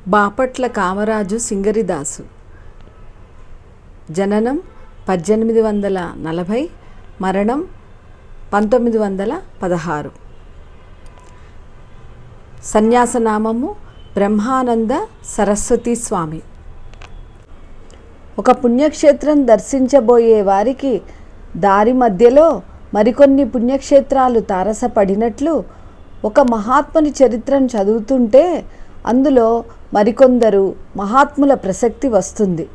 బాపట్ల కామరాజు సింగరిదాసు. జననం 1840, మరణం 1916. సన్యాసనామము బ్రహ్మానంద సరస్వతి స్వామి. ఒక పుణ్యక్షేత్రం దర్శించబోయే వారికి దారి మధ్యలో మరికొన్ని పుణ్యక్షేత్రాలు తారసపడినట్లు ఒక మహాత్ముని చరిత్రను చదువుతుంటే అందులో మరికొందరు మహాత్ముల ప్రసక్తి వస్తుంది.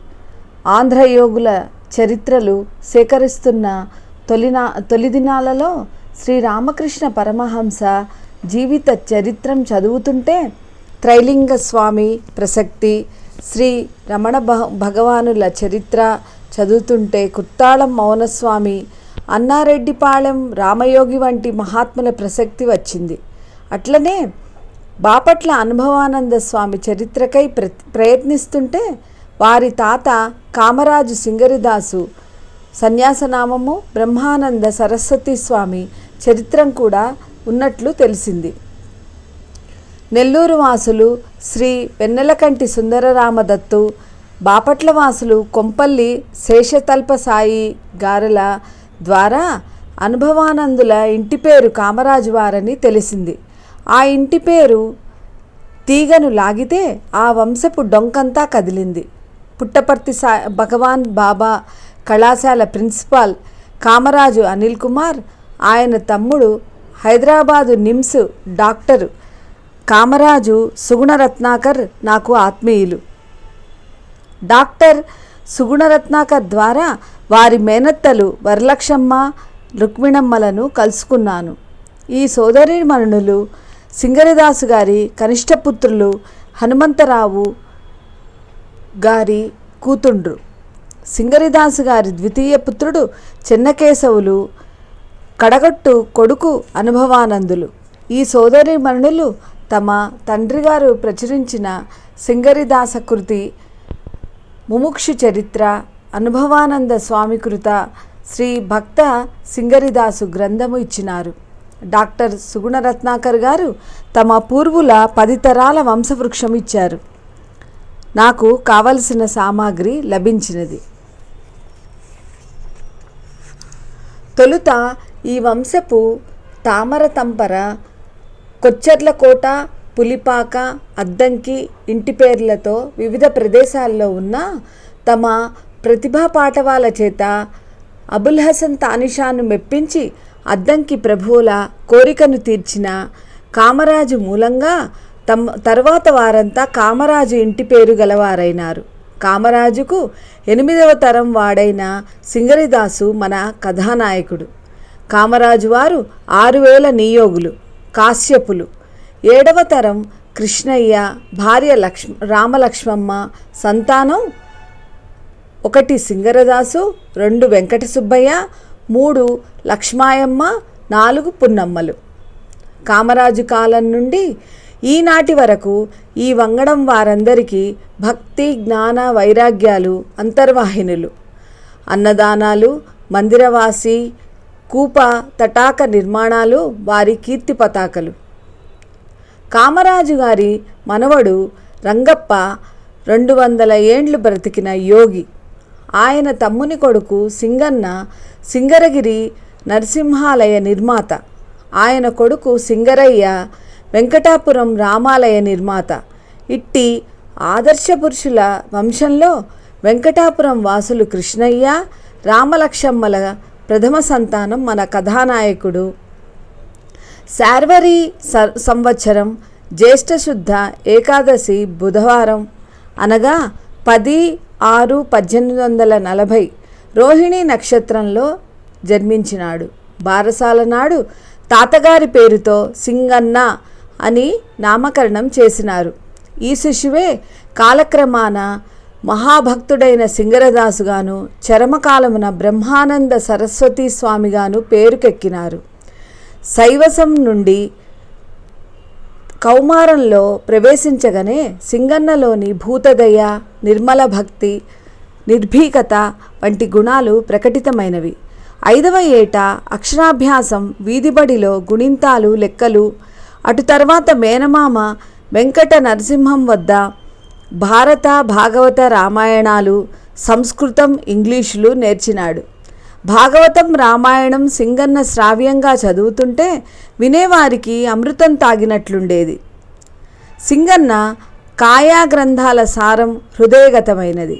ఆంధ్రయోగుల చరిత్రలు సేకరిస్తున్న తొలి దినాలలో శ్రీరామకృష్ణ పరమహంస జీవిత చరిత్రం చదువుతుంటే త్రైలింగ స్వామి ప్రసక్తి, శ్రీ రమణ భగవానుల చరిత్ర చదువుతుంటే కుత్తాళం మౌనస్వామి, అన్నారెడ్డిపాళెం రామయోగి వంటి మహాత్ముల ప్రసక్తి వచ్చింది. అట్లనే బాపట్ల అనుభవానంద స్వామి చరిత్రకై ప్రయత్నిస్తుంటే వారి తాత కామరాజు సింగరిదాసు సన్యాసనామము బ్రహ్మానంద సరస్వతి స్వామి చరిత్రం కూడా ఉన్నట్లు తెలిసింది. నెల్లూరు వాసులు శ్రీ వెన్నెలకంటి సుందరరామదత్తు, బాపట్ల వాసులు కొంపల్లి శేషతల్ప సాయి గారల ద్వారా అనుభవానందుల ఇంటి పేరు కామరాజు వారని తెలిసింది. ఆ ఇంటి పేరు తీగను లాగితే ఆ వంశపు డొంకంతా కదిలింది. పుట్టపర్తి భగవాన్ బాబా కళాశాల ప్రిన్సిపాల్ కామరాజు అనిల్ కుమార్, ఆయన తమ్ముడు హైదరాబాదు నిమ్స్ డాక్టర్ కామరాజు సుగుణరత్నాకర్ నాకు ఆత్మీయులు. డాక్టర్ సుగుణరత్నాకర్ ద్వారా వారి మేనత్తలు వరలక్ష్మమ్మ, రుక్మిణమ్మలను కలుసుకున్నాను. ఈ సోదరీమణులు సింగరిదాసు గారి కనిష్టపుత్రులు హనుమంతరావు గారి కూతుండ్రు. సింగరిదాసు గారి ద్వితీయ పుత్రుడు చెన్నకేశవులు, కడగొట్టు కొడుకు అనుభవానందులు. ఈ సోదరీమణులు తమ తండ్రి గారు ప్రచురించిన సింగరిదాస కృతి, ముముక్షు చరిత్ర, అనుభవానంద స్వామి కృత, శ్రీ భక్త సింగరిదాసు గ్రంథము ఇచ్చినారు. డాక్టర్ సుగుణరత్నాకర్ గారు తమ పూర్వుల 10 తరాల వంశవృక్షం ఇచ్చారు. నాకు కావలసిన సామాగ్రి లభించినది. తొలుత ఈ వంశపు తామరతంపర, కొచ్చెర్లకోట, పులిపాక, అద్దంకి ఇంటి పేర్లతో వివిధ ప్రదేశాల్లో ఉన్న తమ ప్రతిభా పాటవాల చేత అబుల్ హసన్ తానిషాను మెప్పించి అద్దంకి ప్రభువుల కోరికను తీర్చిన కామరాజు మూలంగా తర్వాత వారంతా కామరాజు ఇంటి పేరు గలవారైనారు. కామరాజుకు 8వ తరం వాడైన సింగరిదాసు మన కథానాయకుడు. కామరాజు వారు 6000 నియోగులు, కాశ్యపులు. 7వ తరం కృష్ణయ్య, భార్య రామలక్ష్మమ్మ, సంతానం 1 సింగరదాసు, 2 వెంకట సుబ్బయ్య, 3 లక్ష్మాయమ్మ, 4 పున్నమ్మలు. కామరాజు కాలం నుండి ఈనాటి వరకు ఈ వంగడం వారందరికీ భక్తి, జ్ఞాన, వైరాగ్యాలు అంతర్వాహినులు. అన్నదానాలు, మందిరవాసి, కూప, తటాక నిర్మాణాలు వారి కీర్తి పతాకలు. కామరాజు గారి మనవడు రంగప్ప 200 ఏండ్లు బ్రతికిన యోగి. ఆయన తమ్ముని కొడుకు సింగన్న సింగరగిరి నరసింహాలయ నిర్మాత. ఆయన కొడుకు సింగరయ్య వెంకటాపురం రామాలయ నిర్మాత. ఇట్టి ఆదర్శ పురుషుల వంశంలో వెంకటాపురం వాసులు కృష్ణయ్య, రామలక్ష్మమ్మల ప్రథమ సంతానం మన కథానాయకుడు. శార్వరి సంవత్సరం జ్యేష్ఠశుద్ధ ఏకాదశి బుధవారం అనగా 10/6/1840 రోహిణీ నక్షత్రంలో జన్మించినాడు. బారసాల నాడు తాతగారి పేరుతో సింగన్న అని నామకరణం చేసినారు. ఈ శిశువే కాలక్రమాన మహాభక్తుడైన సింగరదాసుగాను, చరమకాలమున బ్రహ్మానంద సరస్వతి స్వామిగాను పేరుకెక్కినారు. శైవసం నుండి కౌమారంలో ప్రవేశించగానే సింగన్నలోని భూతదయ, నిర్మల భక్తి, నిర్భీకత వంటి గుణాలు ప్రకటితమైనవి. 5వ ఏట అక్షరాభ్యాసం, వీధిబడిలో గుణింతాలు, లెక్కలు. అటు తర్వాత మేనమామ వెంకట నరసింహం వద్ద భారత భాగవత రామాయణాలు సంస్కృతం ఇంగ్లీషులు నేర్చినాడు. భాగవతం రామాయణం సింగన్న శ్రావ్యంగా చదువుతుంటే వినేవారికి అమృతం తాగినట్లుండేది. సింగన్న కాయా గ్రంథాల సారం హృదయగతమైనది.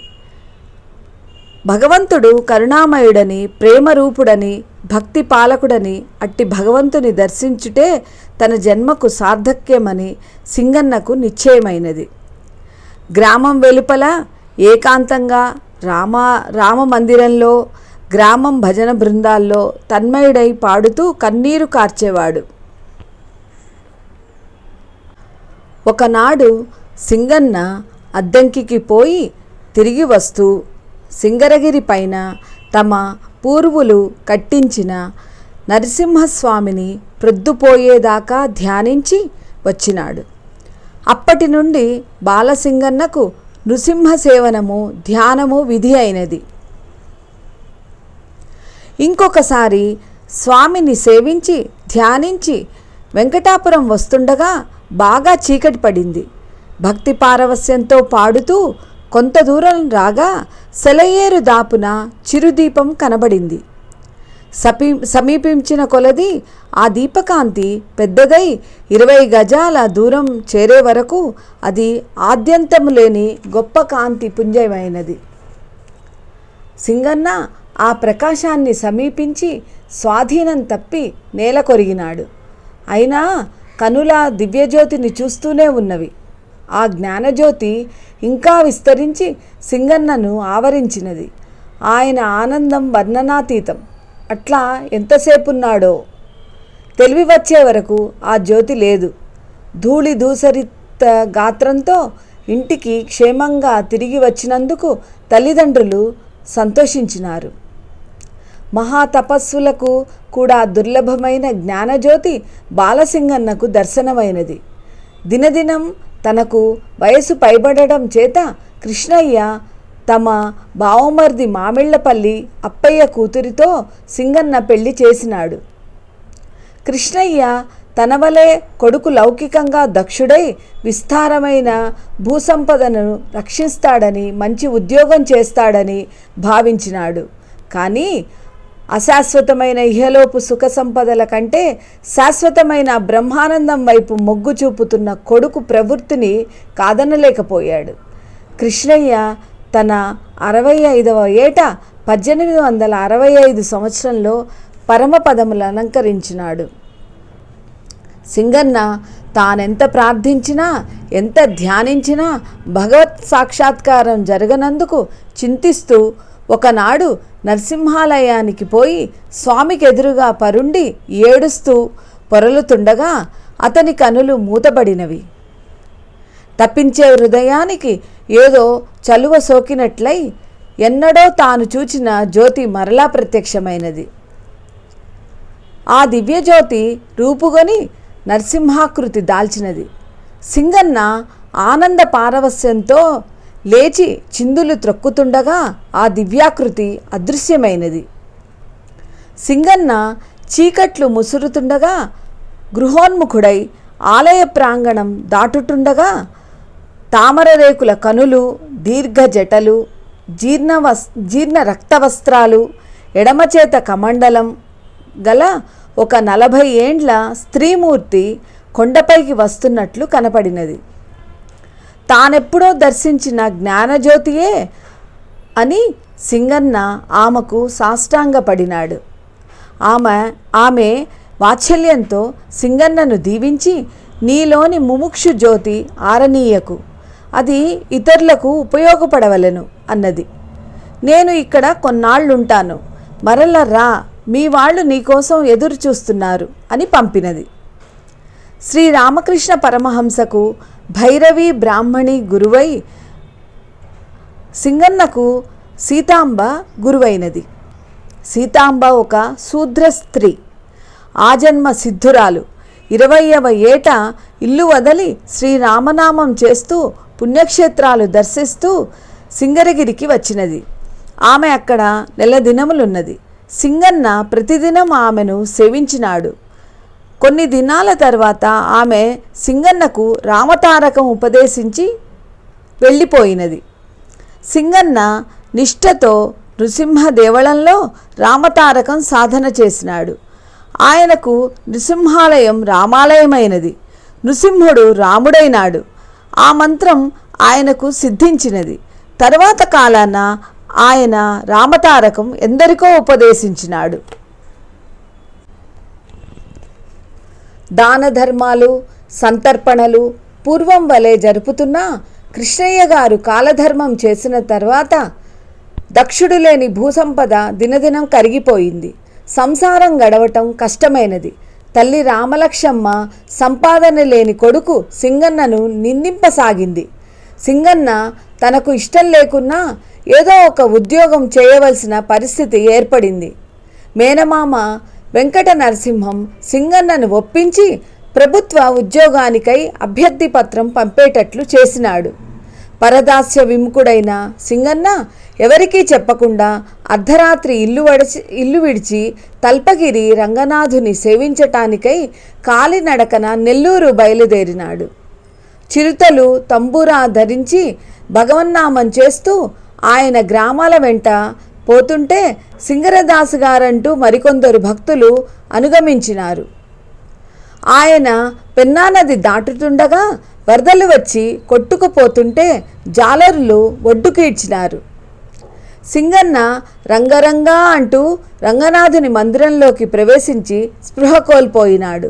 భగవంతుడు కరుణామయుడని, ప్రేమరూపుడని, భక్తి పాలకుడని అట్టి భగవంతుని దర్శించుటే తన జన్మకు సార్థక్యమని సింగన్నకు నిశ్చయమైనది. గ్రామం వెలుపల ఏకాంతంగా రామ మందిరంలో, గ్రామం భజన బృందాల్లో తన్మయుడై పాడుతూ కన్నీరు కార్చేవాడు. ఒకనాడు సింగన్న అద్దంకికి పోయి తిరిగి వస్తూ సింగరగిరి పైన తమ పూర్వులు కట్టించిన నరసింహస్వామిని ప్రొద్దుపోయేదాకా ధ్యానించి వచ్చినాడు. అప్పటి నుండి బాలసింగన్నకు నృసింహ సేవనము ధ్యానము విధి అయినది. ఇంకొకసారి స్వామిని సేవించి ధ్యానించి వెంకటాపురం వస్తుండగా బాగా చీకటి పడింది. భక్తి పారవస్యంతో పాడుతూ కొంత దూరం రాగా సెలయేరు దాపున చిరుదీపం కనబడింది. సమీపించిన కొలది ఆ దీపకాంతి పెద్దదై 20 గజాల దూరం చేరే వరకు అది ఆద్యంతము లేని గొప్ప కాంతి పుంజమైనది. సింగన్న ఆ ప్రకాశాన్ని సమీపించి స్వాధీనం తప్పి నేల కొరిగినాడు. అయినా కనుల దివ్యజ్యోతిని చూస్తూనే ఉన్నవి. ఆ జ్ఞానజ్యోతి ఇంకా విస్తరించి సింగన్నను ఆవరించినది. ఆయన ఆనందం వర్ణనాతీతం. అట్లా ఎంతసేపున్నాడో. తెలివి వచ్చే వరకు ఆ జ్యోతి లేదు. ధూళి దూసరిత గాత్రంతో ఇంటికి క్షేమంగా తిరిగి వచ్చినందుకు తల్లిదండ్రులు సంతోషించినారు. మహాతపస్సులకు కూడా దుర్లభమైన జ్ఞానజ్యోతి బాలసింగన్నకు దర్శనమైనది. దినదినం తనకు వయసు పైబడడం చేత కృష్ణయ్య తమ బావమర్ది మామిళ్లపల్లి అప్పయ్య కూతురితో సింగన్న పెళ్లి చేసినాడు. కృష్ణయ్య తన వలె కొడుకు లౌకికంగా దక్షుడై విస్తారమైన భూసంపదను రక్షిస్తాడని, మంచి ఉద్యోగం చేస్తాడని భావించినాడు. కానీ అశాశ్వతమైన ఇహలోపు సుఖ సంపదల కంటే శాశ్వతమైన బ్రహ్మానందం వైపు మొగ్గు చూపుతున్న కొడుకు ప్రవృత్తిని కాదనలేకపోయాడు. కృష్ణయ్య తన 65వ ఏట 1865 సంవత్సరంలో పరమపదములు అలంకరించినాడు. సింగన్న తానెంత ప్రార్థించినా, ఎంత ధ్యానించినా భగవత్ సాక్షాత్కారం జరగనందుకు చింతిస్తూ ఒకనాడు నరసింహాలయానికి పోయి స్వామికి ఎదురుగా పరుండి ఏడుస్తూ పొరలుతుండగా అతని కనులు మూతబడినవి. తప్పించే హృదయానికి ఏదో చలువ సోకినట్లయి ఎన్నడో తాను చూచిన జ్యోతి మరలా ప్రత్యక్షమైనది. ఆ దివ్యజ్యోతి రూపుగొని నరసింహాకృతి దాల్చినది. సింగన్న ఆనంద పారవస్యంతో లేచి చిందులు త్రొక్కుతుండగా ఆ దివ్యాకృతి అదృశ్యమైనది. సింగన్న చీకట్లు ముసురుతుండగా గృహోన్ముఖుడై ఆలయ ప్రాంగణం దాటుతుండగా తామరరేకుల కనులు, దీర్ఘ జటలు, జీర్ణ రక్తవస్త్రాలు, ఎడమచేత కమండలం గల ఒక 40 ఏండ్ల స్త్రీమూర్తి కొండపైకి వస్తున్నట్లు కనపడినది. తానెప్పుడో దర్శించిన జ్ఞానజ్యోతియే అని సింగన్న ఆమెకు సాష్టాంగపడినాడు. ఆమె వాత్సల్యంతో సింగన్నను దీవించి, నీలోని ముముక్షు జ్యోతి ఆరనీయకు, అది ఇతరులకు ఉపయోగపడవలెను అన్నది. నేను ఇక్కడ కొన్నాళ్ళుంటాను, మరల రా, మీ వాళ్ళు నీకోసం ఎదురు చూస్తున్నారు అని పంపినది. శ్రీరామకృష్ణ పరమహంసకు భైరవి బ్రాహ్మణి గురువై సింగన్నకు సీతాంబ గురువైనది. సీతాంబ ఒక శూద్ర స్త్రీ, ఆజన్మ సిద్ధురాలు. 20వ ఏట ఇల్లు వదలి శ్రీరామనామం చేస్తూ పుణ్యక్షేత్రాలు దర్శిస్తూ సింగరగిరికి వచ్చినది. ఆమె అక్కడ 1 నెల దినములున్నది. సింగన్న ప్రతిదినం ఆమెను సేవించినాడు. కొన్ని దినాల తర్వాత ఆమె సింగన్నకు రామతారకం ఉపదేశించి వెళ్ళిపోయినది. సింగన్న నిష్ఠతో నృసింహ దేవళంలో రామతారకం సాధన చేసినాడు. ఆయనకు నృసింహాలయం రామాలయమైనది. నృసింహుడు రాముడైనాడు. ఆ మంత్రం ఆయనకు సిద్ధించినది. తర్వాత కాలాన ఆయన రామతారకం ఎందరికో ఉపదేశించినాడు. దాన ధర్మాలు, సంతర్పణలు పూర్వం వలె జరుపుతున్నా కృష్ణయ్య గారు కాలధర్మం చేసిన తర్వాత దక్షుడు లేని భూసంపద దినదినం కరిగిపోయింది. సంసారం గడవటం కష్టమైనది. తల్లి రామలక్ష్మమ్మ సంపాదన లేని కొడుకు సింగన్నను నిందింపసాగింది. సింగన్న తనకు ఇష్టం లేకున్నా ఏదో ఒక ఉద్యోగం చేయవలసిన పరిస్థితి ఏర్పడింది. మేనమామ వెంకట నరసింహం సింగన్నను ఒప్పించి ప్రభుత్వ ఉద్యోగానికై అభ్యర్థి పత్రం పంపేటట్లు చేసినాడు. పరదాస్య విముఖుడైన సింగన్న ఎవరికీ చెప్పకుండా అర్ధరాత్రి ఇల్లు విడిచి తల్పగిరి రంగనాథుని సేవించటానికై కాలినడకన నెల్లూరు బయలుదేరినాడు. చిరుతలు తంబూరా ధరించి భగవన్నామం చేస్తూ ఆయన గ్రామాల వెంట పోతుంటే సింగరదాసు గారంటూ మరికొందరు భక్తులు అనుగమించినారు. ఆయన పెన్నా నది దాటుతుండగా వరదలు వచ్చి కొట్టుకుపోతుంటే జాలరులు ఒడ్డుకీడ్చినారు. సింగన్న రంగరంగా అంటూ రంగనాథుని మందిరంలోకి ప్రవేశించి స్పృహ కోల్పోయినాడు.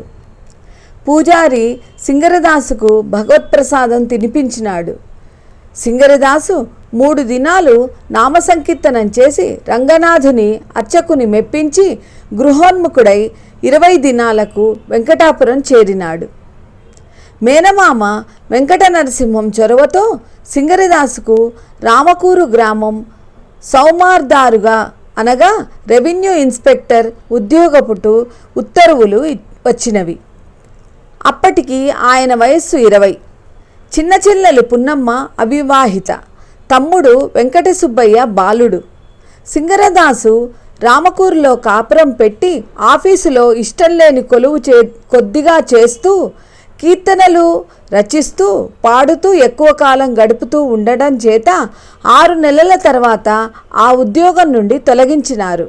పూజారి సింగరదాసుకు భగవత్ప్రసాదం తినిపించినాడు. సింగరదాసు 3 దినాలు నామసంకీర్తనం చేసి రంగనాథుని అర్చకుని మెప్పించి గృహోన్ముఖుడై 20 దినాలకు వెంకటాపురం చేరినాడు. మేనమామ వెంకట నరసింహం చొరవతో సింగరదాసుకు రామకూరు గ్రామం సౌమార్దారుగా అనగా రెవెన్యూ ఇన్స్పెక్టర్ ఉద్యోగపుటు ఉత్తర్వులు వచ్చినవి. అప్పటికి ఆయన వయస్సు 20. చిన్న చెల్లెలు పున్నమ్మ అవివాహిత. తమ్ముడు వెంకట సుబ్బయ్య బాలుడు. సింగరదాసు రామకూరులో కాపురం పెట్టి ఆఫీసులో ఇష్టం లేని కొలువు కొద్దిగా చేస్తూ కీర్తనలు రచిస్తూ పాడుతూ ఎక్కువ కాలం గడుపుతూ ఉండడం చేత 6 నెలల తర్వాత ఆ ఉద్యోగం నుండి తొలగించినారు.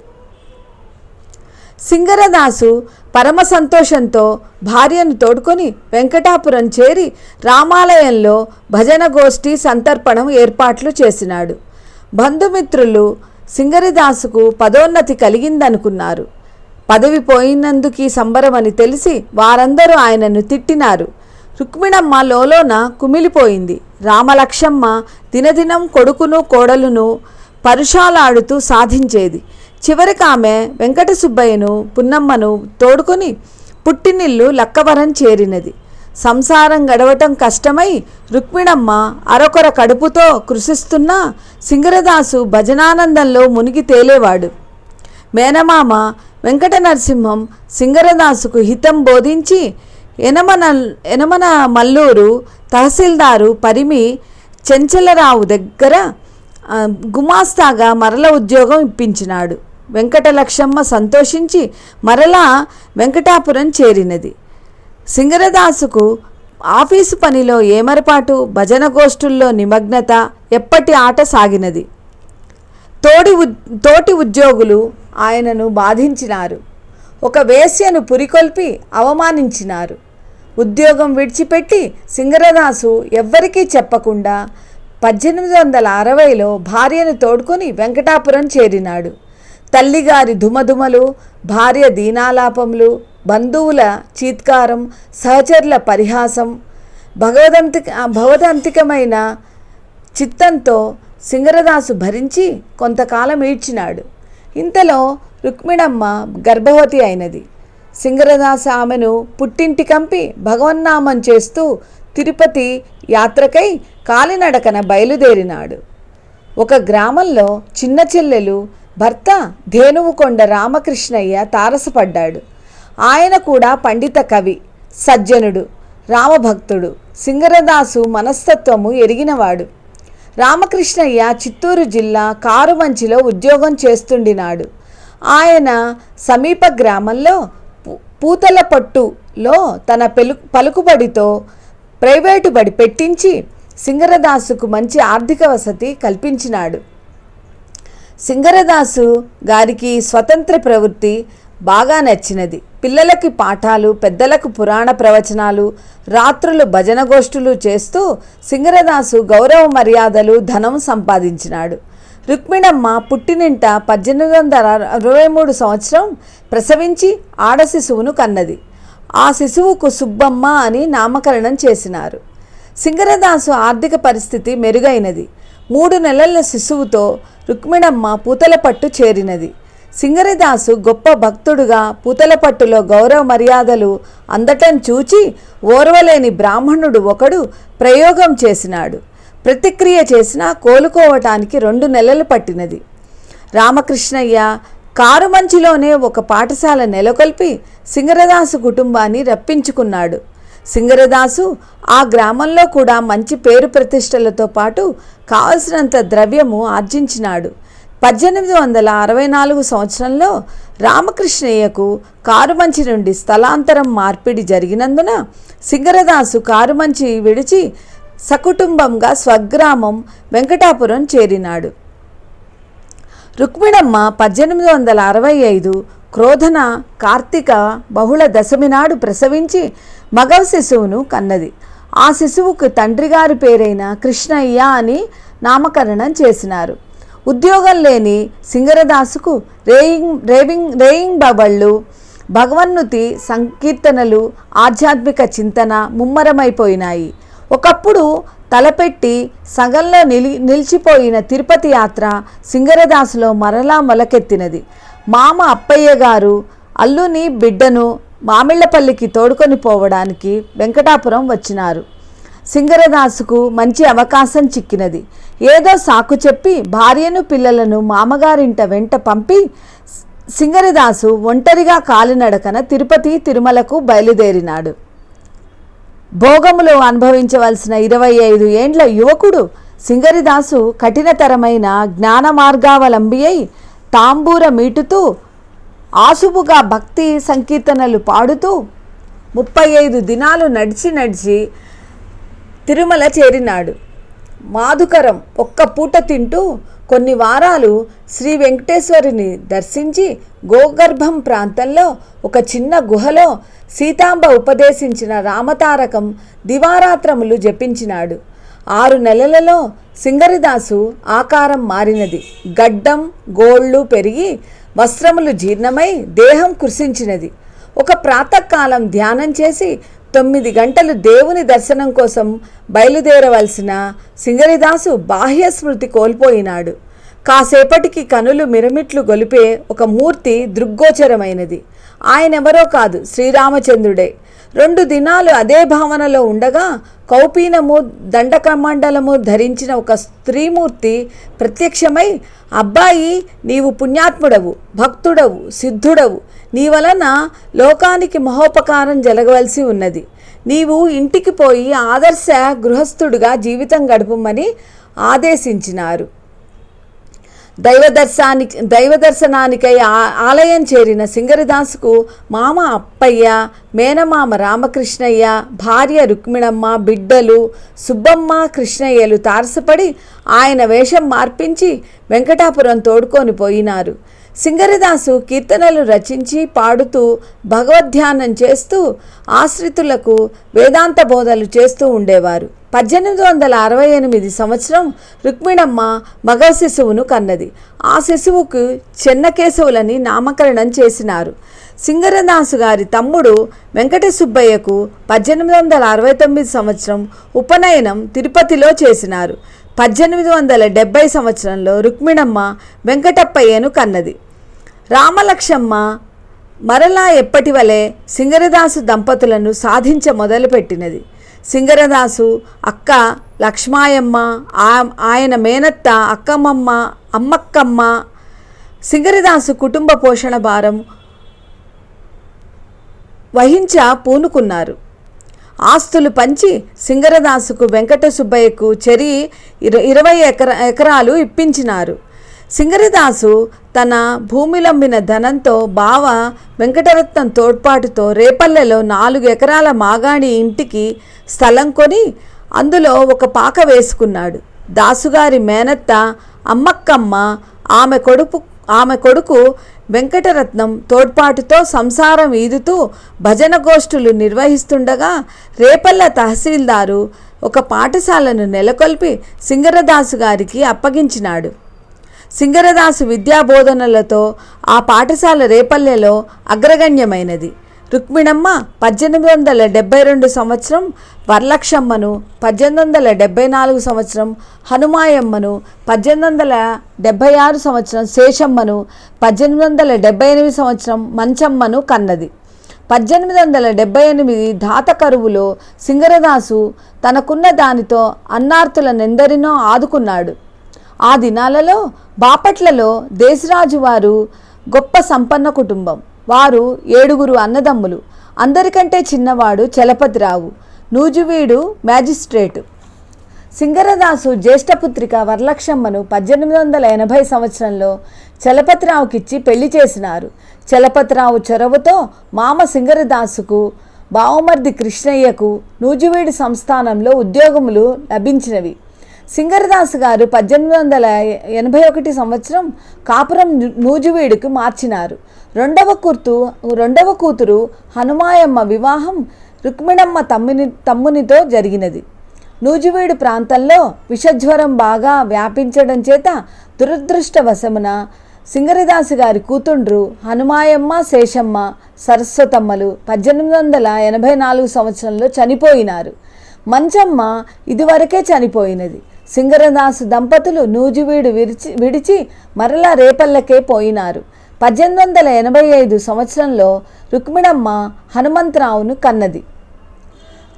సింగరదాసు పరమ సంతోషంతో భార్యను తోడుకొని వెంకటాపురం చేరి రామాలయంలో భజన గోష్ఠి సంతర్పణం ఏర్పాట్లు చేసినాడు. బంధుమిత్రులు సింగరదాసుకు పదోన్నతి కలిగిందనుకున్నారు. పదవి పోయినందుకు సంబరమని తెలిసి వారందరూ ఆయనను తిట్టినారు. రుక్మిణమ్మ లోలోన కుమిలిపోయింది. రామలక్ష్మమ్మ దినదినం కొడుకును కోడలును పరుషాలాడుతూ సాధించేది. చివరికి ఆమె వెంకట సుబ్బయ్యను పున్నమ్మను తోడుకొని పుట్టినిల్లు లక్కవరం చేరినది. సంసారం గడవటం కష్టమై రుక్మిణమ్మ అరకొర కడుపుతో కృషిస్తున్న సింగరదాసు భజనానందంలో మునిగి తేలేవాడు. మేనమామ వెంకట నరసింహం సింగరదాసుకు హితం బోధించి ఎనమన మల్లూరు తహసీల్దారు పరిమి చెంచలరావు దగ్గర గుమాస్తాగా మరల ఉద్యోగం ఇప్పించినాడు. వెంకటలక్ష్మమ్మ సంతోషించి మరలా వెంకటాపురం చేరినది. సింగరదాసుకు ఆఫీసు పనిలో ఏమరపాటు, భజన గోష్ఠుల్లో నిమగ్నత, ఎప్పటి ఆట సాగినది. తోటి ఉద్యోగులు ఆయనను బాధించినారు. ఒక వేశ్యను పురికొల్పి అవమానించినారు. ఉద్యోగం విడిచిపెట్టి సింగరదాసు ఎవ్వరికీ చెప్పకుండా 1860లో భార్యను తోడుకొని వెంకటాపురం చేరినాడు. తల్లిగారి ధుమధుమలు, భార్య దీనాలాపములు, బంధువుల చీత్కారం, సహచరుల పరిహాసం, భగవదంతికమైన చిత్తంతో సింగరదాసు భరించి కొంతకాలం ఈడ్చినాడు. ఇంతలో రుక్మిణమ్మ గర్భవతి అయినది. సింగరదాసు ఆమెను పుట్టింటి కంపి భగవన్నామం చేస్తూ తిరుపతి యాత్రకై కాలినడకన బయలుదేరినాడు. ఒక గ్రామంలో చిన్న చెల్లెలు భర్త ధేనువుకొండ రామకృష్ణయ్య తారసపడ్డాడు. ఆయన కూడా పండిత కవి, సజ్జనుడు, రామభక్తుడు. సింగరదాసు మనస్తత్వము ఎరిగినవాడు. రామకృష్ణయ్య చిత్తూరు జిల్లా కారుమంచిలో ఉద్యోగం చేస్తుండినాడు. ఆయన సమీప గ్రామంలో పూతలపట్టులో తన పలుకుబడితో ప్రైవేటు బడి పెట్టించి సింగరదాసుకు మంచి ఆర్థిక వసతి కల్పించినాడు. సింగరదాసు గారికి స్వతంత్ర ప్రవృత్తి బాగా నచ్చినది. పిల్లలకి పాఠాలు, పెద్దలకు పురాణ ప్రవచనాలు, రాత్రులు భజన గోష్ఠులు చేస్తూ సింగరదాసు గౌరవ మర్యాదలు, ధనం సంపాదించినాడు. రుక్మిణమ్మ పుట్టినింట 1823 సంవత్సరం ప్రసవించి ఆడ శిశువును కన్నది. ఆ శిశువుకు సుబ్బమ్మ అని నామకరణం చేసినారు. సింగరదాసు ఆర్థిక పరిస్థితి మెరుగైనది. 3 నెలల శిశువుతో రుక్మిణమ్మ పూతలపట్టు చేరినది. సింగరదాసు గొప్ప భక్తుడుగా పూతలపట్టులో గౌరవ మర్యాదలు అందటం చూచి ఓర్వలేని బ్రాహ్మణుడు ఒకడు ప్రయోగం చేసినాడు. ప్రతిక్రియ చేసినా కోలుకోవటానికి 2 నెలలు పట్టినది. రామకృష్ణయ్య కారుమంచిలోనే ఒక పాఠశాల నెలకొల్పి సింగరదాసు కుటుంబాన్ని రప్పించుకున్నాడు. సింగరదాసు ఆ గ్రామంలో కూడా మంచి పేరు ప్రతిష్టలతో పాటు కావలసినంత ద్రవ్యము ఆర్జించినాడు. 1864 సంవత్సరంలో రామకృష్ణయ్యకు కారుమంచి నుండి స్థలాంతరం మార్పిడి జరిగినందున సింగరదాసు కారుమంచి విడిచి సకుటుంబంగా స్వగ్రామం వెంకటాపురం చేరినాడు. రుక్మిణమ్మ 1865 క్రోధన కార్తీక బహుళ దశమి నాడు ప్రసవించి మగవ శిశువును కన్నది. ఆ శిశువుకు తండ్రి గారి పేరైన కృష్ణయ్య అని నామకరణం చేసినారు. ఉద్యోగం లేని సింగరదాసుకు రేయింగ్ బబళ్ళు, భగవన్నుతి సంకీర్తనలు, ఆధ్యాత్మిక చింతన ముమ్మరమైపోయినాయి. ఒకప్పుడు తలపెట్టి సగంలో నిలిచిపోయిన తిరుపతి యాత్ర సింగరదాసులో మరలా మొలకెత్తినది. మామ అప్పయ్య గారు అల్లుని బిడ్డను మామిళ్లపల్లికి తోడుకొని పోవడానికి వెంకటాపురం వచ్చినారు. సింగరదాసుకు మంచి అవకాశం చిక్కినది. ఏదో సాకు చెప్పి భార్యను పిల్లలను మామగారింట వెంట పంపి సింగరదాసు ఒంటరిగా కాలినడకన తిరుపతి తిరుమలకు బయలుదేరినాడు. భోగములు అనుభవించవలసిన 25 ఏండ్ల యువకుడు సింగరదాసు కఠినతరమైన జ్ఞాన మార్గావలంబి అయి తాంబూర మీటుతూ ఆసుపుగా భక్తి సంకీర్తనలు పాడుతూ 35 దినాలు నడిచి తిరుమల చేరినాడు. మాధుకరం ఒక్క పూట తింటూ కొన్ని వారాలు శ్రీ వెంకటేశ్వరుని దర్శించి గోగర్భం ప్రాంతంలో ఒక చిన్న గుహలో సీతాంబ ఉపదేశించిన రామతారకం దివారాత్రములు జపించినాడు. 6 నెలలలో సింగరదాసు ఆకారం మారినది. గడ్డం గోళ్ళు పెరిగి వస్త్రములు జీర్ణమై దేహం కృషించినది. ఒక ప్రాతకాలం ధ్యానం చేసి 9 గంటలు దేవుని దర్శనం కోసం బయలుదేరవలసిన సింగరదాసు బాహ్య స్మృతి కోల్పోయినాడు. కాసేపటికి కనులు మిరమిట్లు గొలిపే ఒక మూర్తి దృగ్గోచరమైనది. ఆయనెవరో కాదు, శ్రీరామచంద్రుడే. 2 దినాలు అదే భావనలో ఉండగా కౌపీనము దండకమండలము ధరించిన ఒక స్త్రీమూర్తి ప్రత్యక్షమై, అబ్బాయి, నీవు పుణ్యాత్ముడవు, భక్తుడవు, సిద్ధుడవు. నీ వలన లోకానికి మహోపకారం జరగవలసి ఉన్నది. నీవు ఇంటికి పోయి ఆదర్శ గృహస్థుడిగా జీవితం ఆదేశించినారు. దైవదర్శనానికై ఆలయం చేరిన సింగరదాసుకు మామ అప్పయ్య, మేనమామ రామకృష్ణయ్య, భార్య రుక్మిణమ్మ, బిడ్డలు సుబ్బమ్మ, కృష్ణయ్యలు తారసపడి ఆయన వేషం మార్పించి వెంకటాపురం తోడుకొని పోయినారు. సింగరదాసు కీర్తనలు రచించి పాడుతూ భగవద్ధ్యానం చేస్తూ ఆశ్రితులకు వేదాంత బోధలు చేస్తూ ఉండేవారు. 1868 సంవత్సరం రుక్మిణమ్మ మగ శిశువును కన్నది. ఆ శిశువుకు చెన్నకేశవులని నామకరణం చేసినారు. సింగరదాసు గారి తమ్ముడు వెంకట సుబ్బయ్యకు 1869 సంవత్సరం ఉపనయనం తిరుపతిలో చేసినారు. 1870 సంవత్సరంలో రుక్మిణమ్మ వెంకటప్పయ్యను కన్నది. రామలక్ష్మమ్మ మరలా ఎప్పటి వలె సింగరదాసు దంపతులను సాధించ మొదలుపెట్టినది. సింగరదాసు అక్క లక్ష్మాయమ్మ, ఆయన మేనత్త అక్కమ్మమ్మ, అమ్మక్కమ్మ సింగరదాసు కుటుంబ పోషణ భారం పూనుకున్నారు. ఆస్తులు పంచి సింగరదాసుకు వెంకట సుబ్బయ్యకు చెరి 20 ఎకరాలు ఇప్పించినారు. సింగరదాసు తన భూమిలమ్మిన ధనంతో బావ వెంకటరత్నం తోడ్పాటుతో రేపల్లెలో 4 ఎకరాల మాగాణి ఇంటికి స్థలం కొని అందులో ఒక పాక వేసుకున్నాడు. దాసుగారి మేనత్త అమ్మక్కమ్మ ఆమె కొడుకు వెంకటరత్నం తోడ్పాటుతో సంసారం ఈదుతూ భజన గోష్ఠులు నిర్వహిస్తుండగా రేపల్ల తహసీల్దారు ఒక పాఠశాలను నెలకొల్పి సింగరదాసు గారికి అప్పగించినాడు. సింగరదాసు విద్యాబోధనలతో ఆ పాఠశాల రేపల్లెలో అగ్రగణ్యమైనది. రుక్మిణమ్మ 1872 సంవత్సరం వరలక్షమ్మను, 1874 సంవత్సరం హనుమాయమ్మను, 1876 సంవత్సరం శేషమ్మను, 1878 సంవత్సరం మంచమ్మను కన్నది. 1878 ధాత కరువులో సింగరదాసు తనకున్న దానితో అన్నార్తులనెందరినో ఆదుకున్నాడు. ఆ దినాలలో బాపట్లలో దేశరాజు వారు గొప్ప సంపన్న కుటుంబం. వారు 7 అన్నదమ్ములు. అందరికంటే చిన్నవాడు చలపతిరావు, నూజువీడు మ్యాజిస్ట్రేటు. సింగరదాసు జ్యేష్ఠపుత్రిక వరలక్షమ్మను 1880 సంవత్సరంలో చలపతిరావుకిచ్చి పెళ్లి చేసినారు. చలపతిరావు చొరవతో మామ సింగరదాసుకు, బావమర్ది కృష్ణయ్యకు నూజువీడు సంస్థానంలో ఉద్యోగములు లభించినవి. సింగరదాసు గారు 1881 సంవత్సరం కాపురం నూజువీడుకు మార్చినారు. రెండవ కూతురు హనుమాయమ్మ వివాహం రుక్మిణమ్మ తమ్మునితో జరిగినది. నూజువీడు ప్రాంతంలో విషజ్వరం బాగా వ్యాపించడం చేత దురదృష్టవశమున సింగరదాసు గారి కూతుండ్రు హనుమాయమ్మ, శేషమ్మ, సరస్వతమ్మలు 1884 సంవత్సరంలో చనిపోయినారు. మంచమ్మ ఇదివరకే చనిపోయినది. సింగరదాసు దంపతులు నూజువీడు విడిచి మరలా రేపల్లకే పోయినారు. 1885 సంవత్సరంలో రుక్మిణమ్మ హనుమంతరావును కన్నది.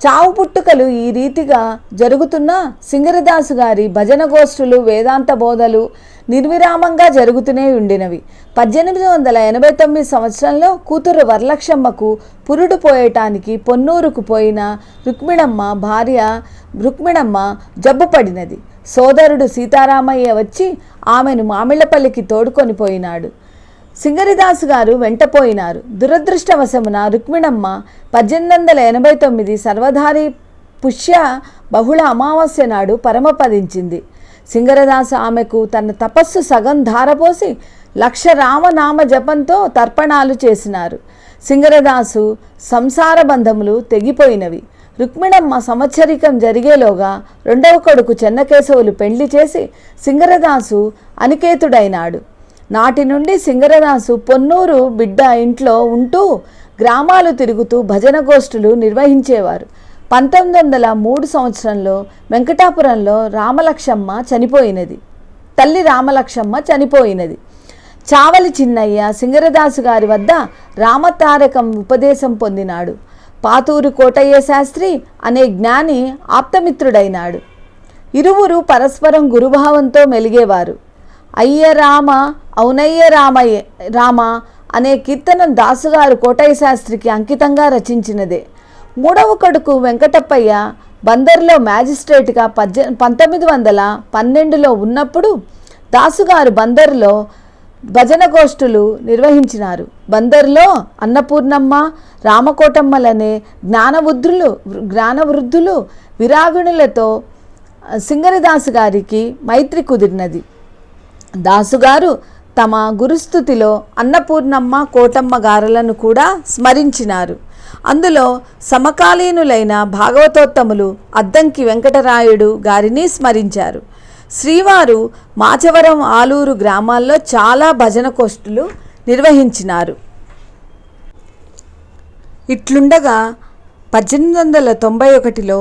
చావు పుట్టుకలు ఈ రీతిగా జరుగుతున్న సింగరదాసు గారి భజన గోష్ఠులు, వేదాంత బోధలు నిర్విరామంగా జరుగుతూనే ఉండినవి. 1889 సంవత్సరంలో కూతురు వరలక్షమ్మకు పురుడు పోయటానికి పొన్నూరుకు పోయిన రుక్మిణమ్మ జబ్బు పడినది. సోదరుడు సీతారామయ్య వచ్చి ఆమెను మామిళ్ళపల్లికి తోడుకొని పోయినాడు. సింగరదాసు గారు వెంటపోయినారు. దురదృష్టవశమున రుక్మిణమ్మ 1889 సర్వధారి పుష్య బహుళ అమావాస్య నాడు పరమపదించింది. సింగరదాసు ఆమెకు తన తపస్సు సగం ధారపోసి 1,00,000 రామనామ జపంతో తర్పణాలు చేసినారు. సింగరదాసు సంసార బంధములు తెగిపోయినవి. రుక్మిణమ్మ సంవత్సరికం జరిగేలోగా రెండవ కొడుకు చెన్నకేశవులు పెళ్లి చేసి సింగరదాసు అనికేతుడైనాడు. నాటి నుండి సింగరదాసు పొన్నూరు బిడ్డ ఇంట్లో ఉంటూ గ్రామాలు తిరుగుతూ భజన గోష్ఠులు నిర్వహించేవారు. 1903 సంవత్సరంలో వెంకటాపురంలో తల్లి రామలక్షమ్మ చనిపోయినది. చావలి చిన్నయ్య సింగరదాసు గారి వద్ద రామతారకం ఉపదేశం పొందినాడు. పాతూరు కోటయ్య శాస్త్రి అనే జ్ఞాని ఆప్తమిత్రుడైనాడు. ఇరువురు పరస్పరం గురుభావంతో మెలిగేవారు. అయ్య రామ అవునయ్య రామ అనే కీర్తనం దాసుగారు కోటయ్య శాస్త్రికి అంకితంగా రచించినదే. మూడవ కొడుకు వెంకటప్పయ్య బందర్లో మ్యాజిస్ట్రేట్గా 1912లో ఉన్నప్పుడు దాసుగారు బందర్లో భజన గోష్ఠులు నిర్వహించినారు. బందర్లో అన్నపూర్ణమ్మ, రామకోటమ్మలనే జ్ఞానవృద్ధులు విరాగిణులతో సింగరదాసు గారికి మైత్రి కుదిరినది. దాసుగారు తమ గురుస్థుతిలో అన్నపూర్ణమ్మ, కోటమ్మ గారులను కూడా స్మరించినారు. అందులో సమకాలీనులైన భాగవతోత్తములు అద్దంకి వెంకటరాయుడు గారిని స్మరించారు. శ్రీవారు మాచవరం, ఆలూరు గ్రామాల్లో చాలా భజన గోష్ఠులు నిర్వహించినారు. ఇట్లుండగా 1891లో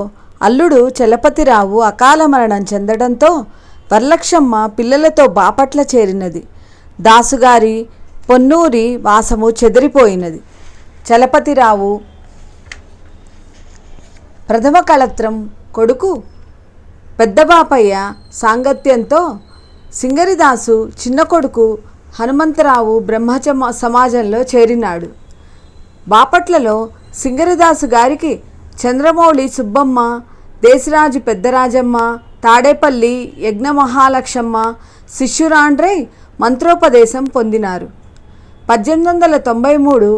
అల్లుడు చలపతిరావు అకాల మరణం చెందడంతో వరలక్షమ్మ పిల్లలతో బాపట్ల చేరినది. దాసుగారి పొన్నూరి వాసము చెదిరిపోయినది. చలపతిరావు ప్రథమ కళత్రం కొడుకు పెద్దబాపయ్య సాంగత్యంతో సింగరిదాసు చిన్న కొడుకు హనుమంతరావు బ్రహ్మ సమాజంలో చేరినాడు. బాపట్లలో సింగరిదాసు గారికి చంద్రమౌళి సుబ్బమ్మ, దేశరాజు పెద్దరాజమ్మ, తాడేపల్లి యజ్ఞమహాలక్ష్మ శిష్యురాండ్రై మంత్రోపదేశం పొందినారు. 1893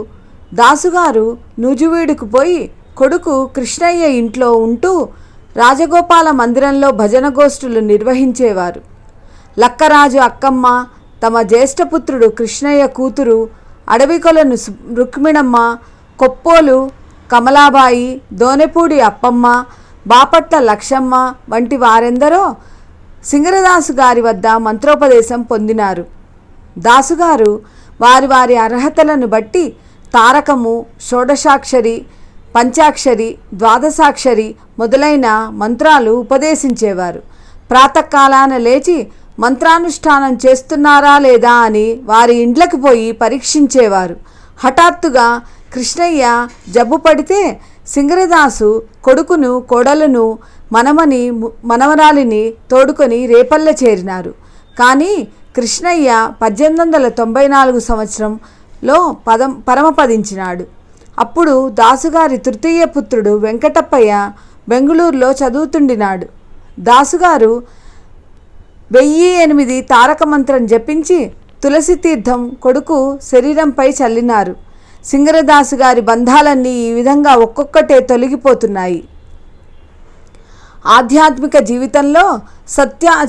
దాసుగారు నూజువీడుకు పోయి కొడుకు కృష్ణయ్య ఇంట్లో ఉంటూ రాజగోపాల మందిరంలో భజన గోష్ఠులు నిర్వహించేవారు. లక్కరాజు అక్కమ్మ, తమ జ్యేష్ఠపుత్రుడు కృష్ణయ్య కూతురు అడవికొలను రుక్మిణమ్మ, కొప్పోలు కమలాబాయి, దోనెపూడి అప్పమ్మ, బాపట్ల లక్షమ్మ వంటి వారెందరో సింగరదాసు గారి వద్ద మంత్రోపదేశం పొందినారు. దాసుగారు వారి వారి అర్హతలను బట్టి తారకము, షోడశాక్షరి, పంచాక్షరి, ద్వాదశాక్షరి మొదలైన మంత్రాలు ఉపదేశించేవారు. ప్రాతకాలాన లేచి మంత్రానుష్ఠానం చేస్తున్నారా లేదా అని వారి ఇండ్లకు పోయి పరీక్షించేవారు. హఠాత్తుగా కృష్ణయ్య జబ్బు పడితే సింగరదాసు కొడుకును, కోడలను, మనవరాలిని తోడుకొని రేపల్లె చేరినారు. కానీ కృష్ణయ్య 1894 సంవత్సరంలో పరమపదించినాడు. అప్పుడు దాసుగారి తృతీయ పుత్రుడు వెంకటప్పయ్య బెంగుళూరులో చదువుతుండినాడు. దాసుగారు 1008 తారక మంత్రం జపించి తులసి తీర్థం కొడుకు శరీరంపై చల్లినారు. సింగరదాసు గారి బంధాలన్నీ ఈ విధంగా ఒక్కొక్కటే తొలగిపోతున్నాయి. ఆధ్యాత్మిక జీవితంలో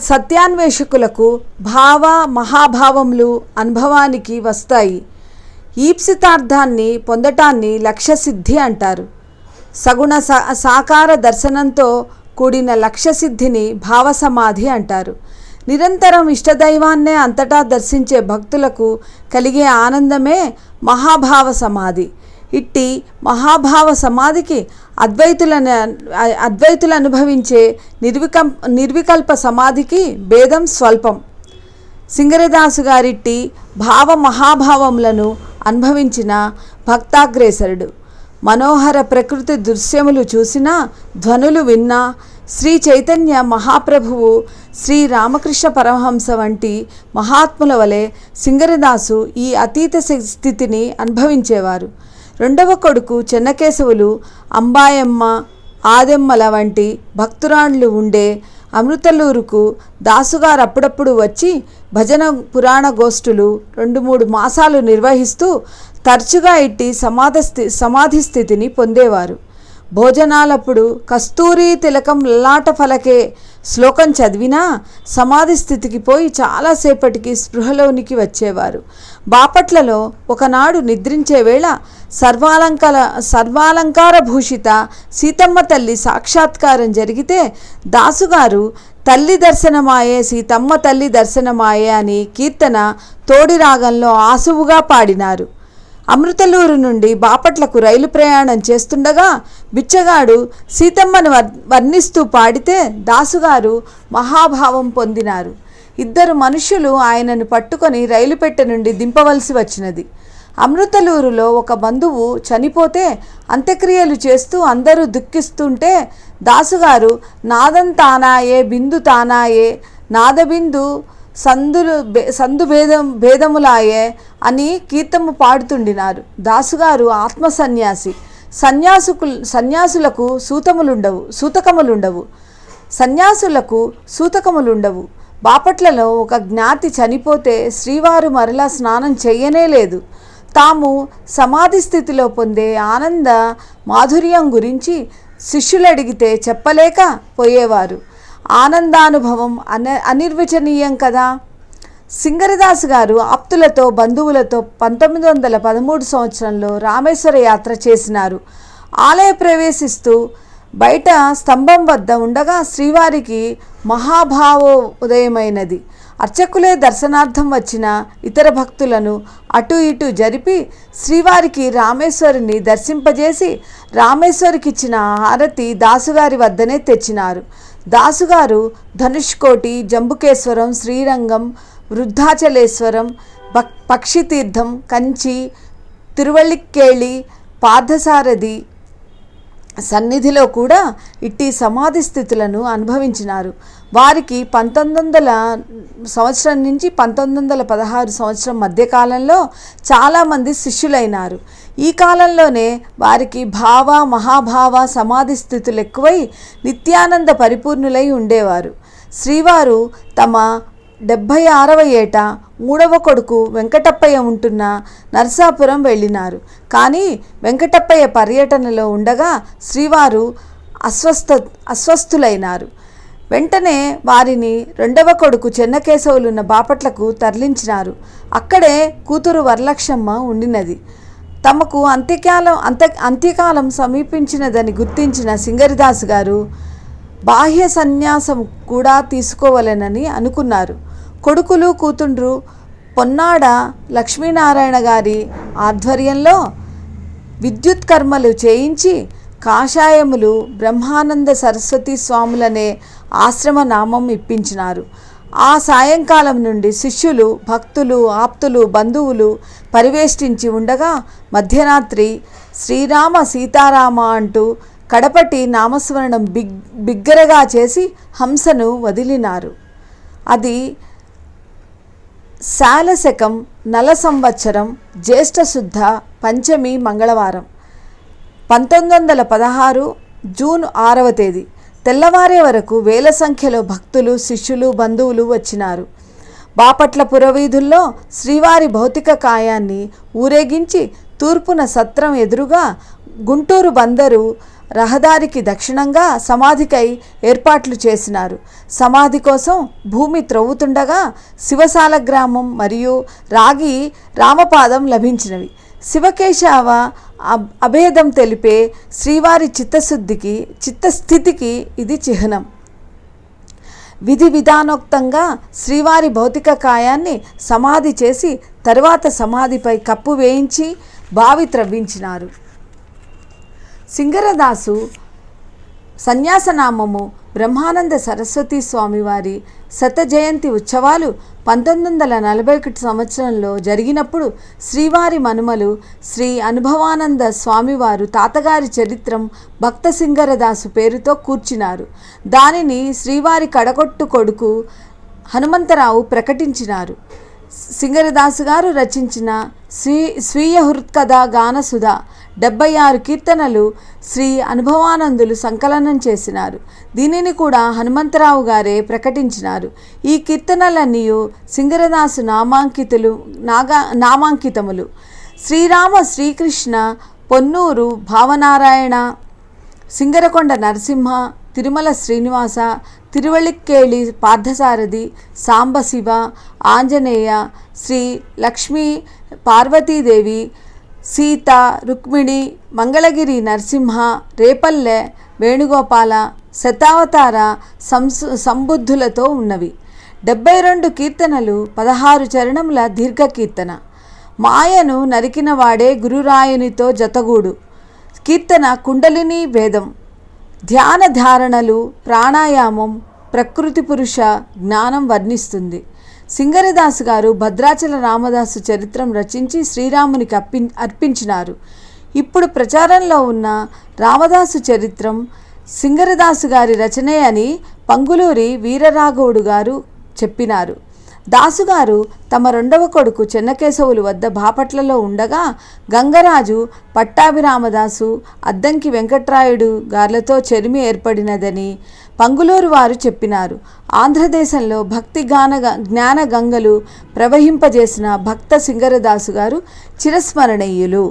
సత్యాన్వేషకులకు భావ మహాభావములు అనుభవానికి వస్తాయి. ఈప్సితార్థాన్ని పొందటాన్ని లక్ష్యసిద్ధి అంటారు. సగుణ సాకార దర్శనంతో కూడిన లక్ష్యసిద్ధిని భావసమాధి అంటారు. నిరంతరం ఇష్టదైవాన్నే అంతటా దర్శించే భక్తులకు కలిగే ఆనందమే మహాభావ సమాధి. ఇట్టి మహాభావ సమాధికి అద్వైతులు అనుభవించే నిర్వికల్ప సమాధికి భేదం స్వల్పం. సింగరదాసు గారిట్టి భావ మహాభావములను అనుభవించిన భక్తాగ్రేసరుడు. మనోహర ప్రకృతి దృశ్యములు చూసినా, ధ్వనులు విన్నా, శ్రీ చైతన్య మహాప్రభువు, శ్రీ రామకృష్ణ పరమహంస వంటి మహాత్ముల వలె సింగరదాసు ఈ అతీత స్థితిని అనుభవించేవారు. రెండవ కొడుకు చెన్నకేశవులు, అంబాయమ్మ, ఆదెమ్మల వంటి భక్తురాళ్ళు ఉండే అమృతలూరుకు దాసుగారు అప్పుడప్పుడు వచ్చి భజన పురాణ గోష్ఠులు 2-3 మాసాలు నిర్వహిస్తూ తరచుగా ఇట్టి సమాధి స్థితిని పొందేవారు. భోజనాలప్పుడు కస్తూరి తిలకం లలాట ఫలకే శ్లోకం చదివినా సమాధి స్థితికి పోయి చాలాసేపటికి స్పృహలోనికి వచ్చేవారు. బాపట్లలో ఒకనాడు నిద్రించే వేళ సర్వాలంకార భూషిత సీతమ్మ తల్లి సాక్షాత్కారం జరిగితే దాసుగారు తల్లి దర్శనమాయే, సీతమ్మ తల్లి దర్శనమాయే అని కీర్తన తోడి రాగంలో ఆసువుగా పాడినారు. అమృతలూరు నుండి బాపట్లకు రైలు ప్రయాణం చేస్తుండగా బిచ్చగాడు సీతమ్మను వర్ణిస్తూ పాడితే దాసుగారు మహాభావం పొందినారు. 2 మనుష్యులు ఆయనను పట్టుకొని రైలు పెట్టె నుండి దింపవలసి వచ్చినది. అమృతలూరులో ఒక బంధువు చనిపోతే అంత్యక్రియలు చేస్తూ అందరూ దుఃఖిస్తుంటే దాసుగారు నాదం తానాయే బిందు తానాయే, నాదబిందు సందు భేదములాయే అని కీర్తము పాడుతుండినారు. దాసుగారు ఆత్మ సన్యాసి. సన్యాసులకు సూతకములుండవు. బాపట్లలో ఒక జ్ఞాతి చనిపోతే శ్రీవారు మరలా స్నానం చెయ్యనే లేదు. తాము సమాధి స్థితిలో పొందే ఆనంద మాధుర్యం గురించి శిష్యులు అడిగితే చెప్పలేక పోయేవారు. ఆనందానుభవం అనిర్వచనీయం కదా. సింగరదాసు గారు ఆప్తులతో, బంధువులతో 1913 సంవత్సరంలో రామేశ్వర యాత్ర చేసినారు. ఆలయ ప్రవేశిస్తూ బయట స్తంభం వద్ద ఉండగా శ్రీవారికి మహాభావోదయమైనది. అర్చకులే దర్శనార్థం వచ్చిన ఇతర భక్తులను అటు ఇటు జరిపి శ్రీవారికి రామేశ్వరిని దర్శింపజేసి రామేశ్వరికిచ్చిన హారతి దాసుగారి వద్దనే తెచ్చినారు. దాసుగారు ధనుష్కోటి, జంబుకేశ్వరం, శ్రీరంగం, వృద్ధాచలేశ్వరం, పక్షితీర్థం, కంచి, తిరువళ్ళిక్కేళి, పార్థసారథి సన్నిధిలో కూడా ఇట్టి సమాధి స్థితులను అనుభవించినారు. వారికి 1900 సంవత్సరం నుంచి 1916 సంవత్సరం మధ్యకాలంలో చాలామంది శిష్యులైనారు. ఈ కాలంలోనే వారికి భావ మహాభావ సమాధి స్థితులు ఎక్కువై నిత్యానంద పరిపూర్ణులై ఉండేవారు. శ్రీవారు తమ 76వ ఏట 3వ కొడుకు వెంకటప్పయ్య ఉంటున్న నరసాపురం వెళ్ళినారు. కానీ వెంకటప్పయ్య పర్యటనలో ఉండగా శ్రీవారు అస్వస్థులైనారు. వెంటనే వారిని రెండవ కొడుకు చెన్నకేశవులున్న బాపట్లకు తరలించినారు. అక్కడే కూతురు వరలక్ష్మమ్మ ఉండినది. తమకు అంత్యకాలం సమీపించినదని గుర్తించిన సింగరిదాసు గారు బాహ్య సన్యాసం కూడా తీసుకోవాలనని అనుకున్నారు. కొడుకులు కూతుండ్రు పొన్నాడ లక్ష్మీనారాయణ గారి ఆధ్వర్యంలో విద్యుత్ కర్మలు చేయించి కాషాయములు బ్రహ్మానంద సరస్వతి స్వాములనే ఆశ్రమ నామం ఇప్పించినారు. ఆ సాయంకాలం నుండి శిష్యులు, భక్తులు, ఆప్తులు, బంధువులు పరివేష్టించి ఉండగా మధ్యరాత్రి శ్రీరామ సీతారామ అంటూ కడపటి నామస్మరణం బిగ్గరగా చేసి హంసను వదిలినారు. అది శాలశకం నల సంవత్సరం జ్యేష్ఠశుద్ధ పంచమి మంగళవారం 1916 జూన్ 6వ తేదీ. తెల్లవారే వరకు వేల సంఖ్యలో భక్తులు, శిష్యులు, బంధువులు వచ్చినారు. బాపట్ల పురవీధుల్లో శ్రీవారి భౌతిక కాయాన్ని ఊరేగించి తూర్పున సత్రం ఎదురుగా గుంటూరు బందరు రహదారికి దక్షిణంగా సమాధికై ఏర్పాట్లు చేసినారు. సమాధి కోసం భూమి త్రవ్వుతుండగా శివసాల గ్రామం మరియు రాగి రామపాదం లభించినవి. శివకేశవ అభేదం తెలిపే శ్రీవారి చిత్తస్థితికి ఇది చిహ్నం. విధి విధానోక్తంగా శ్రీవారి భౌతిక కాయాన్ని సమాధి చేసి తరువాత సమాధిపై కప్పు వేయించి బావి త్రవ్వించినారు. సింగరదాసు సన్యాసనామము బ్రహ్మానంద సరస్వతి స్వామివారి శత జయంతి ఉత్సవాలు 1941 సంవత్సరంలో జరిగినప్పుడు శ్రీవారి మనుమలు శ్రీ అనుభవానంద స్వామివారు తాతగారి చరిత్రం భక్త సింగరదాసు పేరుతో కూర్చినారు. దానిని శ్రీవారి కడగొట్టు కొడుకు హనుమంతరావు ప్రకటించినారు. సింగరదాసు గారు రచించిన స్వీయ హృత్కథ గానసుధ 76 కీర్తనలు శ్రీ అనుభవానందులు సంకలనం చేసినారు. దీనిని కూడా హనుమంతరావు గారే ప్రకటించినారు. ఈ కీర్తనలన్నీ సింగరదాసు నామాంకితములు. శ్రీరామ, శ్రీకృష్ణ, పొన్నూరు భావనారాయణ, సింగరకొండ నరసింహ, తిరుమల శ్రీనివాస, తిరువళిక్కేళి పార్థసారథి, సాంబశివ, ఆంజనేయ, శ్రీ లక్ష్మీ పార్వతీదేవి, సీత, రుక్మిణి, మంగళగిరి నరసింహ, రేపల్లె వేణుగోపాల, శతావతార సంబుద్ధులతో ఉన్నవి. 72 కీర్తనలు 16 చరణముల దీర్ఘ కీర్తన. మాయను నరికిన వాడే గురురాయునితో జతగూడు కీర్తన కుండలిని భేదం. ధ్యాన ధారణలు, ప్రాణాయామం, ప్రకృతి పురుష జ్ఞానం వర్ణిస్తుంది. సింగరదాసు గారు భద్రాచల రామదాసు చరిత్రం రచించి శ్రీరామునికి అర్పించినారు. ఇప్పుడు ప్రచారంలో ఉన్న రామదాసు చరిత్రం సింగరదాసు గారి రచనే అని పంగులూరి వీరరాఘవుడు గారు చెప్పినారు. దాసుగారు తమ రెండవ కొడుకు చెన్నకేశవులు వద్ద బాపట్లలో ఉండగా గంగరాజు, పట్టాభిరామదాసు, అద్దంకి వెంకట్రాయుడు గార్లతో చెరిమి ఏర్పడినదని పంగులూరు వారు చెప్పినారు. ఆంధ్రదేశంలో భక్తి జ్ఞాన గంగలు ప్రవహింపజేసిన భక్త సింగరదాసు గారు చిరస్మరణీయులు.